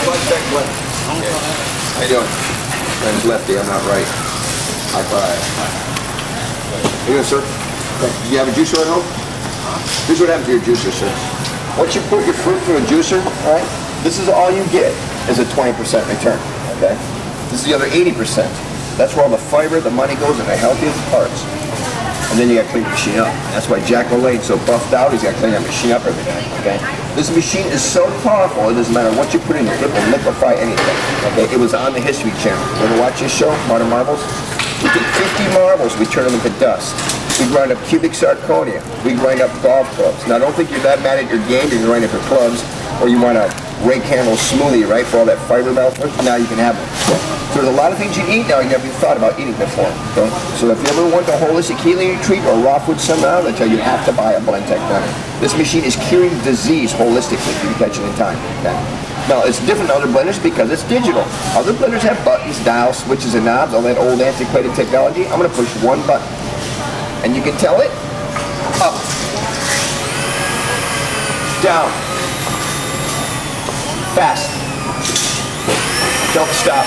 Blender. Okay. How you doing? My name's Lefty, I'm not right. High five. How you doing, sir? Okay. Do you have a juicer at home? Here's what happens to your juicer, sir. Once you put your fruit through a juicer, all right, this is all you get is a 20% return, okay? This is the other 80%. That's where all the fiber, the money goes in the healthiest parts. And then you got to clean the machine up. That's why Jack LaLanne's so buffed out, he's got to clean that machine up every day, okay? This machine is so powerful, it doesn't matter what you put in it, it will liquefy anything, okay? It was on the History Channel. You ever watch this show, Modern Marbles? We take 50 marbles, we turn them into dust. We grind up cubic zirconia. We grind up golf clubs. Now don't think you're that mad at your game, you're grinding up your clubs, or you want a rake handle smoothie, right, for all that fiber balance. Now you can have it. So there's a lot of things you eat now you never even thought about eating before. Okay? So if you ever want a holistic healing treat or raw food somehow, they tell you have to buy a Blender blender. This machine is curing disease holistically if you catch it in time. Okay? Now it's different than other blenders because it's digital. Other blenders have buttons, dials, switches, and knobs, all that old antiquated technology. I'm going to push one button. And you can tell it up, down, fast, don't stop.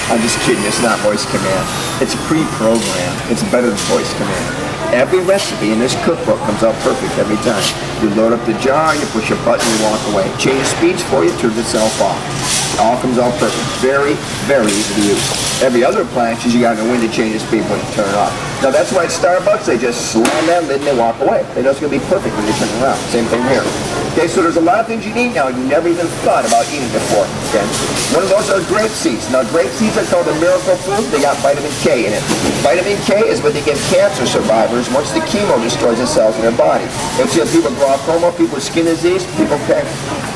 I'm just kidding, it's not voice command. It's pre-programmed. It's better than voice command. Every recipe in this cookbook comes out perfect every time. You load up the jar, you push a button, you walk away. Change speeds for you, turns itself off. It all comes out perfect. Very, very easy to use. Every other appliance, you got in the window, change the speed when you turn it off. Now that's why at Starbucks, they just slam that lid and they walk away. They know it's going to be perfect when you turn it around. Same thing here. Okay, so there's a lot of things you need now you never even thought about eating before. Okay? One of those are grape seeds. Now grape seeds are called a miracle food. They got vitamin K in it. Vitamin K is what they give cancer survivors once the chemo destroys the cells in their body. You'll see people with glaucoma, people with skin disease, people can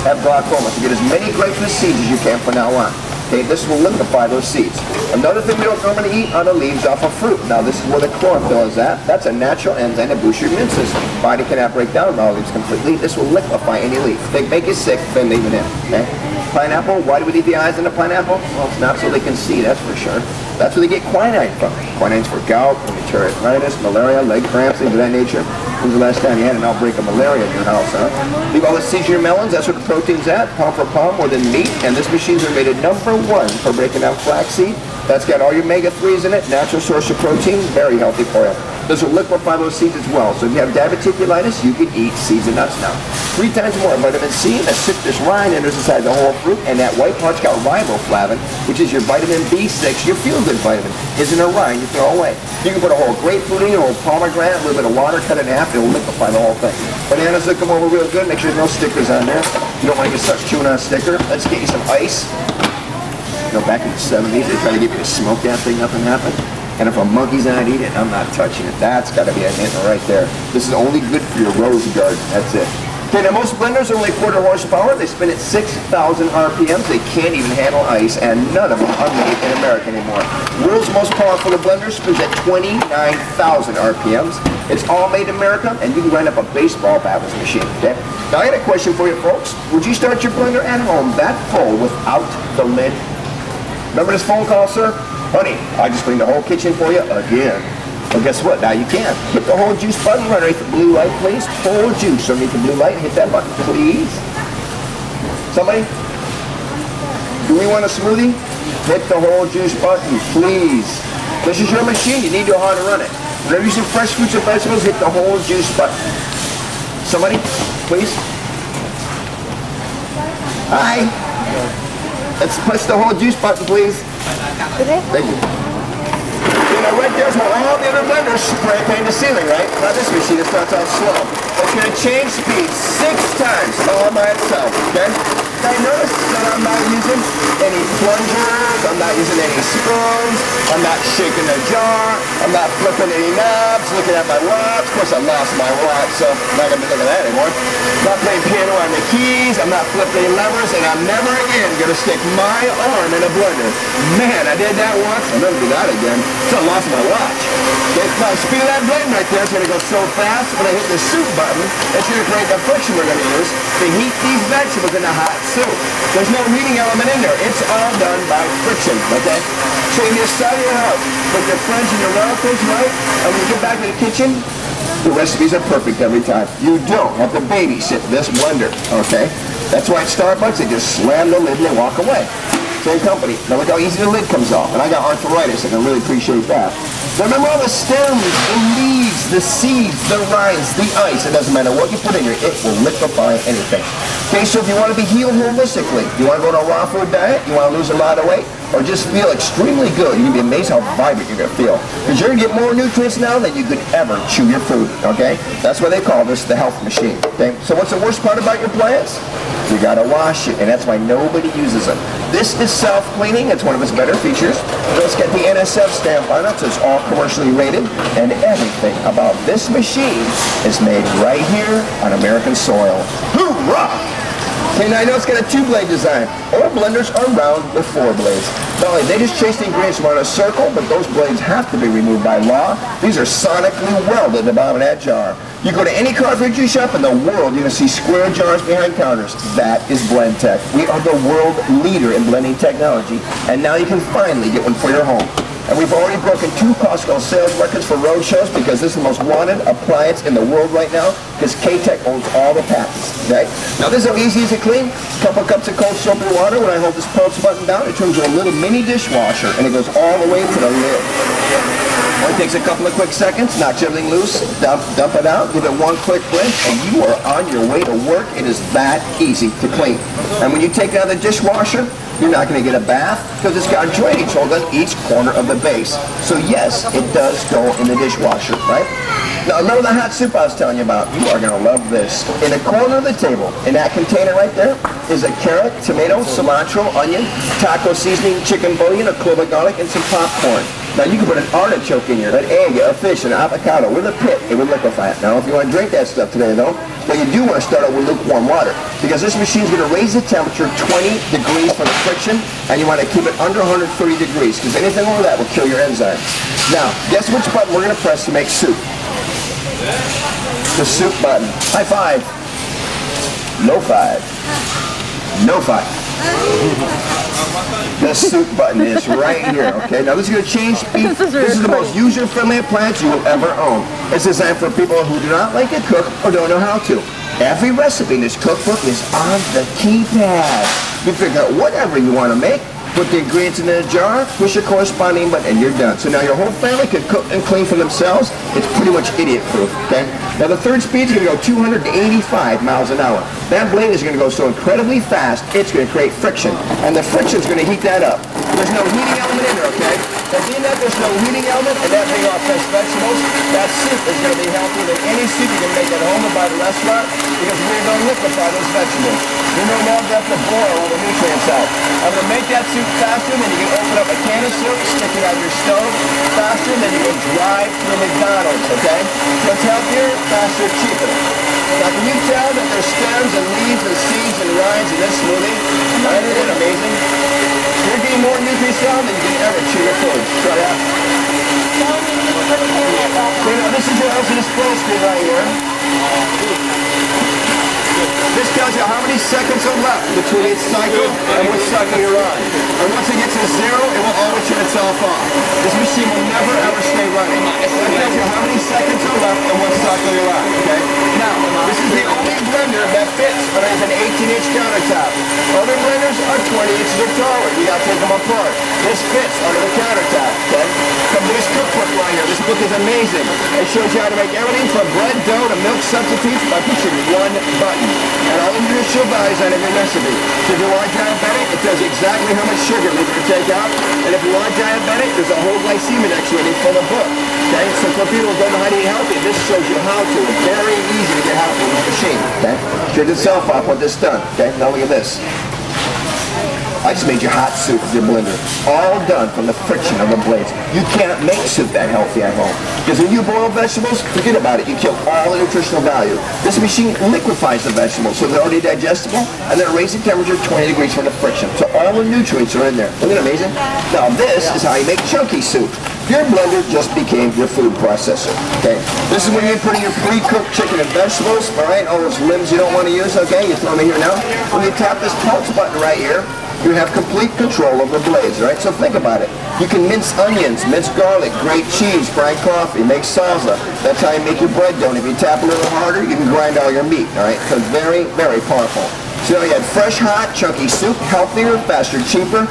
have glaucoma. So get as many grapefruit seeds as you can from now on. Okay, this will liquefy those seeds. Another thing we don't normally eat are the leaves off of fruit. Now this is where the chlorophyll is at. That's a natural enzyme that boosts your immune system. Body cannot break down raw leaves completely. This will liquefy any leaf. They make you sick, then leave it in. Okay? Pineapple, why do we leave the eyes in the pineapple? Well, it's not so they can see, that's for sure. That's where they get quinine from. Quinine's for gout, rheumatoid arthritis, malaria, leg cramps, things of that nature. When's the last time you had an outbreak of malaria in your house, huh? Leave all the seeds in your melons, that's where the protein's at, pound for pound, more than meat. And this machine's are rated #1 for breaking down flaxseed. That's got all your omega-3s in it, natural source of protein, very healthy for you. This will liquefy those seeds as well. So if you have diverticulitis, you can eat seeds and nuts now. 3 times more vitamin C, that citrus rind enters inside the whole fruit, and that white part's got riboflavin, which is your vitamin B6, your feel-good vitamin. Isn't a rind you throw away. You can put a whole grapefruit in, a whole pomegranate, a little bit of water, cut it in half, it'll liquefy the whole thing. Bananas will come over real good, make sure there's no stickers on there. You don't want to get stuck chewing on a sticker. Let's get you some ice. You know, back in the 70s, they tried to get me to smoke that thing, nothing happened. And if a monkey's not eating it, I'm not touching it. That's got to be a hint right there. This is only good for your rose garden. That's it. Okay, now most blenders are only 1/4 horsepower. They spin at 6,000 RPMs. They can't even handle ice, and none of them are made in America anymore. World's most powerful blender spins at 29,000 RPMs. It's all made in America, and you can grind up a baseball bat with this machine. Okay? Now I got a question for you, folks. Would you start your blender at home that full without the lid? Remember this phone call, sir? Honey, I just cleaned the whole kitchen for you again. Well, guess what? Now you can. Hit the whole juice button right underneath the blue light, please. Whole juice underneath the blue light. Hit that button, please. Somebody? Do we want a smoothie? Hit the whole juice button, please. This is your machine. You need to know how to run it. Whenever you see fresh fruits and vegetables, hit the whole juice button. Somebody? Please? Hi. Let's push the whole juice button, please. Thank you. You know, right there's where all the other blenders spray paint the ceiling, right? Now this machine, it starts out slow. It's going to change speed 6 times all by itself, okay? Now notice that I'm not using any plungers, I'm not using any spoons, I'm not shaking the jar, I'm not flipping any knobs, looking at my watch. Of course I lost my watch, so I'm not going to be looking at that anymore. I'm not playing piano on the keys, I'm not flipping any levers, and I'm never again going to stick my arm in a blender. Man, I did that once, I'll never do that again. So I lost my watch. Okay, now the speed of that blade right there is going to go so fast, when I hit the soup button, it's going to create the friction we're going to use to heat these vegetables in a hot soup. There's no heating element in there. It's all done by friction, okay? So in your side of your house, with your friends and your relatives, right? And when you get back to the kitchen, the recipes are perfect every time. You don't have to babysit this blender, okay? That's why at Starbucks, they just slam the lid and they walk away. Same company. Now look how easy the lid comes off. And I got arthritis, and I really appreciate that. Now remember all the stems, the leaves, the seeds, the rinds, the ice. It doesn't matter what you put in here. It will liquefy anything. Okay, so if you want to be healed holistically, you want to go on a raw food diet, you want to lose a lot of weight, or just feel extremely good, you're going to be amazed how vibrant you're going to feel. Because you're going to get more nutrients now than you could ever chew your food, okay? That's why they call this the health machine, okay? So what's the worst part about your plants? You got to wash it, and that's why nobody uses them. This is self-cleaning. It's one of its better features. Let's get the NSF stamp on it, so it's all commercially rated, and everything about this machine is made right here on American soil. Hoorah! Okay, now I know it's got a 2-blade design. Old blenders are round with 4 blades. Not only they just chase the ingredients around a circle, but those blades have to be removed by law. These are sonically welded to the bottom of that jar. You go to any cartridge shop in the world, you're going to see square jars behind counters. That is BlendTech. We are the world leader in blending technology, and now you can finally get one for your home. And we've already broken 2 Costco sales records for Roadshows because this is the most wanted appliance in the world right now because K-Tech owns all the patents, okay? Now this is how easy is to clean. Couple cups of cold soapy water. When I hold this pulse button down, it turns into a little mini dishwasher and it goes all the way to the lid. Only takes a couple of quick seconds, knocks everything loose, dump it out, give it one quick rinse, and you are on your way to work. It is that easy to clean. And when you take it out of the dishwasher, you're not going to get a bath because it's got a drainage hole on each corner of the base. So yes, it does go in the dishwasher, right? Now remember the hot soup I was telling you about? You are going to love this. In the corner of the table, in that container right there, is a carrot, tomato, cilantro, onion, taco seasoning, chicken bouillon, a clove of garlic, and some popcorn. Now you can put an artichoke in here, an egg, a fish, an avocado with a pit. It would liquefy it. Now if you want to drink that stuff today though, well you do want to start out with lukewarm water because this machine is going to raise the temperature 20 degrees for the friction and you want to keep it under 130 degrees because anything over that will kill your enzymes. Now guess which button we're going to press to make soup? The soup button. High five. Low five. No five. The soup button is right here, okay? Now this is going to change speed. This is the most user-friendly appliance you will ever own. It's designed for people who do not like to cook or don't know how to. Every recipe in this cookbook is on the keypad. You figure out whatever you want to make, put the ingredients in a jar, push a corresponding button, and you're done. So now your whole family can cook and clean for themselves. It's pretty much idiot-proof, okay? Now the third speed is going to go 285 miles an hour. That blade is going to go so incredibly fast, it's going to create friction. And the friction is going to heat that up. There's no heating element in there, okay? Now being that there's no heating element and that being all fresh vegetables, that soup is going to be healthier than any soup you can make at home or by the restaurant because we're going to liquefy those vegetables. You're no longer have to boil all the nutrients out. I'm going to make that soup faster than you can open up a can of soup, stick it on your stove, faster than you can drive through McDonald's, okay? So it's healthier, faster, cheaper. Now can you tell that there's stems and leaves and seeds and rinds in this smoothie? Isn't it amazing? You're getting more nutrients out than you can ever chew your food. Try that. So now this is your LCD display screen right here. This tells you how many seconds are left between each cycle and which cycle you're on. And once it gets to 0, it will always turn itself off. This machine will never ever stay running. That tells you how many seconds are left and what cycle you're on. Okay? Now, this is the only blender that fits but has an 18-inch countertop. Other blenders are 20 inches or taller. You gotta take them apart. This fits under the countertop. Okay? Come to this cookbook right here. This book is amazing. It shows you how to make everything from bread dough to milk substitutes by pushing one button. And all the nutritional values on every recipe. So if you want diabetic, it tells you exactly how much sugar you need to take out. And if you want diabetic, there's a whole glycemic rating for the book. Okay? So for people who don't know how to eat healthy, this shows you how to. It's very easy to get healthy with this machine. Okay? Turn itself off when this is done. Okay? Now look at this. I just made you hot soup with your blender. All done from the friction of the blades. You can't make soup that healthy at home. Because when you boil vegetables, forget about it. You kill all the nutritional value. This machine liquefies the vegetables so they're already digestible, and then it raises the temperature 20 degrees from the friction. So all the nutrients are in there. Isn't it amazing? Now this is how you make chunky soup. Your blender just became your food processor. Okay? This is when you're putting your pre-cooked chicken and vegetables, all right? All those limbs you don't want to use, okay? You throw them in here now. When you tap this pulse button right here, you have complete control over the blades, right? So think about it. You can mince onions, mince garlic, grate cheese, fry coffee, make salsa. That's how you make your bread dough. And if you tap a little harder, you can grind all your meat, all right? So it's very, very powerful. So you had fresh, hot, chunky soup, healthier, faster, cheaper.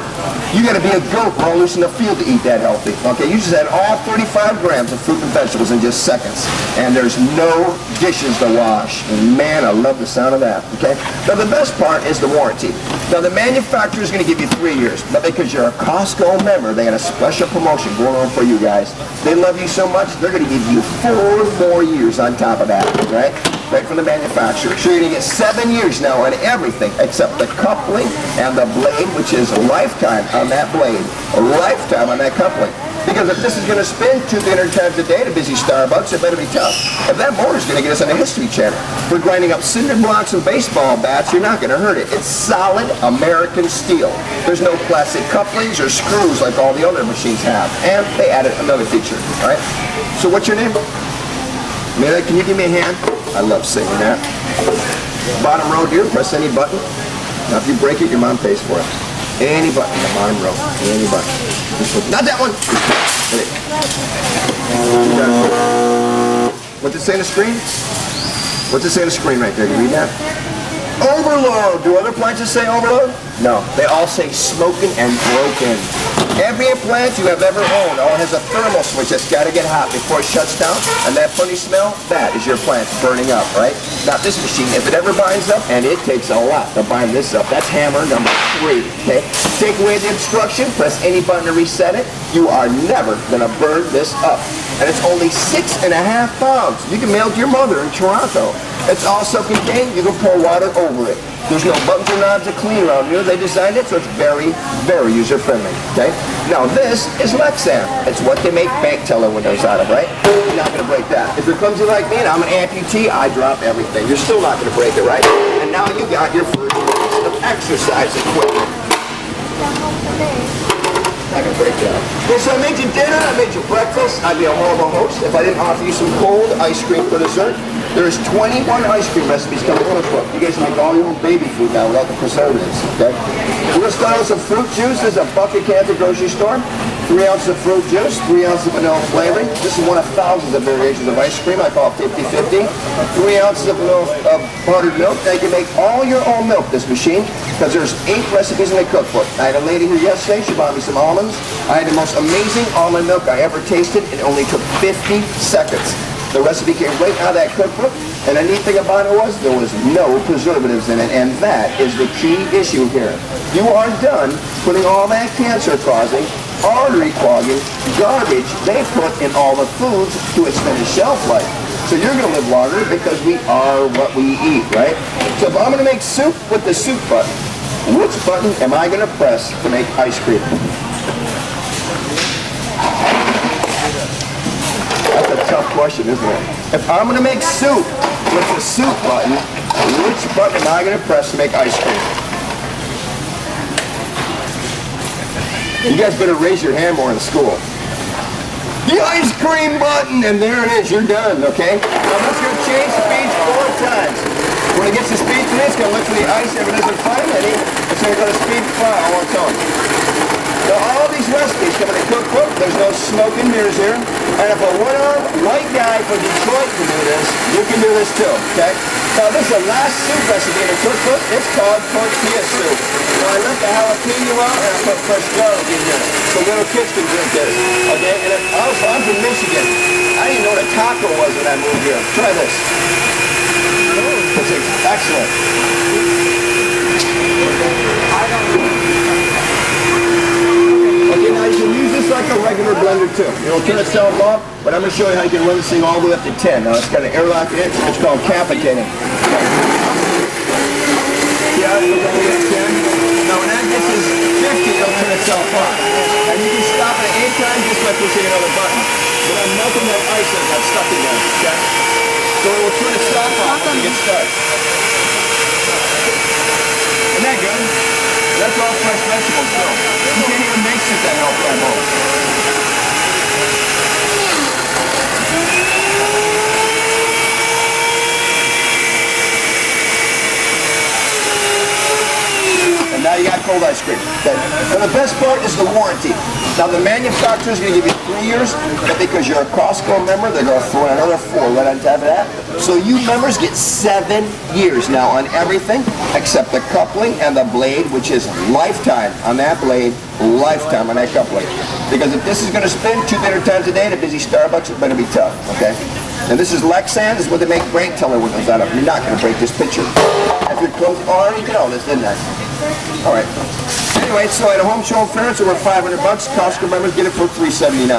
You got to be a goat or loose in the field to eat that healthy. Okay, you just had all 35 grams of fruit and vegetables in just seconds. And there's no dishes to wash. And man, I love the sound of that. Okay, now the best part is the warranty. Now the manufacturer is going to give you 3 years, but because you're a Costco member, they got a special promotion going on for you guys. They love you so much, they're going to give you 4 more years on top of that, right? Right from the manufacturer. So you're going to get 7 years now on everything except the coupling and the blade, which is a lifetime on that blade. A lifetime on that coupling. Because if this is going to spin 200-300 times a day to busy Starbucks, it better be tough. If that motor's going to get us on the History Channel for grinding up cinder blocks and baseball bats, you're not going to hurt it. It's solid American steel. There's no plastic couplings or screws like all the other machines have. And they added another feature, all right? So what's your name? Mila, can you give me a hand? I love singing that. Bottom row here, press any button. Now if you break it, your mom pays for it. Any button, the bottom row, any button. Not that one! What's it say on the screen? What's it say on the screen right there? Can you read that? Overload! Do other appliances say overload? No, they all say smoking and broken. Every appliance you have ever owned all has a thermal switch that's got to get hot before it shuts down, and that funny smell, that is your appliance burning up, right? Not this machine. If it ever binds up, and it takes a lot to bind this up, that's hammer number 3, okay? Take away the obstruction, press any button to reset it, you are never going to burn this up. And it's only 6.5 pounds. You can mail it to your mother in Toronto. It's also contained, you can pour water over it. There's no buttons or knobs to clean around here. They designed it so it's very, very user-friendly, okay? Now this is Lexan. It's what they make bank teller windows out of, right? You're not going to break that. If you're clumsy like me and I'm an amputee, I drop everything. You're still not going to break it, right? And now you got your first piece of exercise equipment. I can break that. Okay, so I made you dinner, I made you breakfast. I'd be a horrible host if I didn't offer you some cold ice cream for dessert. There's 21 ice cream recipes coming in the book. You guys make all your own baby food now without the preservatives, okay? We're going to start with some fruit juice. There's a bucket can at the grocery store. 3 ounces of fruit juice, 3 ounces of vanilla flavoring. This is one of thousands of variations of ice cream. I call it 50-50. 3 ounces of powdered milk. Now you can make all your own milk, this machine, because there's 8 recipes in the cookbook. I had a lady here yesterday. She bought me some almonds. I had the most amazing almond milk I ever tasted. It only took 50 seconds. The recipe came right out of that cookbook, and the neat thing about it was there was no preservatives in it, and that is the key issue here. You are done putting all that cancer-causing, artery-clogging garbage they put in all the foods to extend the shelf life. So you're going to live longer because we are what we eat, right? So if I'm going to make soup with the soup button, which button am I going to press to make ice cream? That's a tough question, isn't it? If I'm going to make soup with the soup button, which button am I going to press to make ice cream? You guys better raise your hand more in school. The ice cream button, and there it is. You're done, okay? Now I'm just going to change speeds 4 times. When it gets to speed 3, it's going to look for the ice. If it doesn't find any, it's going to go to speed 5 all its own. Now all these recipes come in a cookbook. There's no smoke and mirrors here. And if a one-armed white guy from Detroit can do this, you can do this too, okay? Now this is the last soup recipe in the cookbook. It's called tortilla soup. Now I left the jalapeno out and I put fresh garlic in here so little kids can drink this, okay? And also I'm from Michigan. I didn't know what a taco was when I moved here. Try this. It's excellent. Okay, now you can use this like a regular blender too. It'll turn itself off, but I'm going to show you how you can run this thing all the way up to 10. Now it's got an airlock in it. It's called capitating. Yeah, it's all the way up to 10. Now when that gets to 50, it'll turn itself off. And you can stop it at any time just by pushing another button. But I'm melting that ice that got stuck in there, okay? So it will turn itself off when you get stuck. Isn't that good? That's all fresh vegetables too. You can't even make soup that healthy at home. And now you got cold ice cream. Okay. And the best part is the warranty. Now the manufacturer is going to give you 3 years, but because you're a Costco member, they're going to throw in another 4 right on top of that. So you members get 7 years now on everything except the coupling and the blade, which is lifetime on that blade, lifetime on that coupling. Because if this is going to spin 2 dinner times a day at a busy Starbucks, it's going to be tough, okay? And this is Lexan, this is what they make brake teller windows out of. You're not going to break this picture. If you're close, oh, I already did all this, didn't I? All right. Anyway, so at a home show in Ferris, over $500. Costco members get it for $379.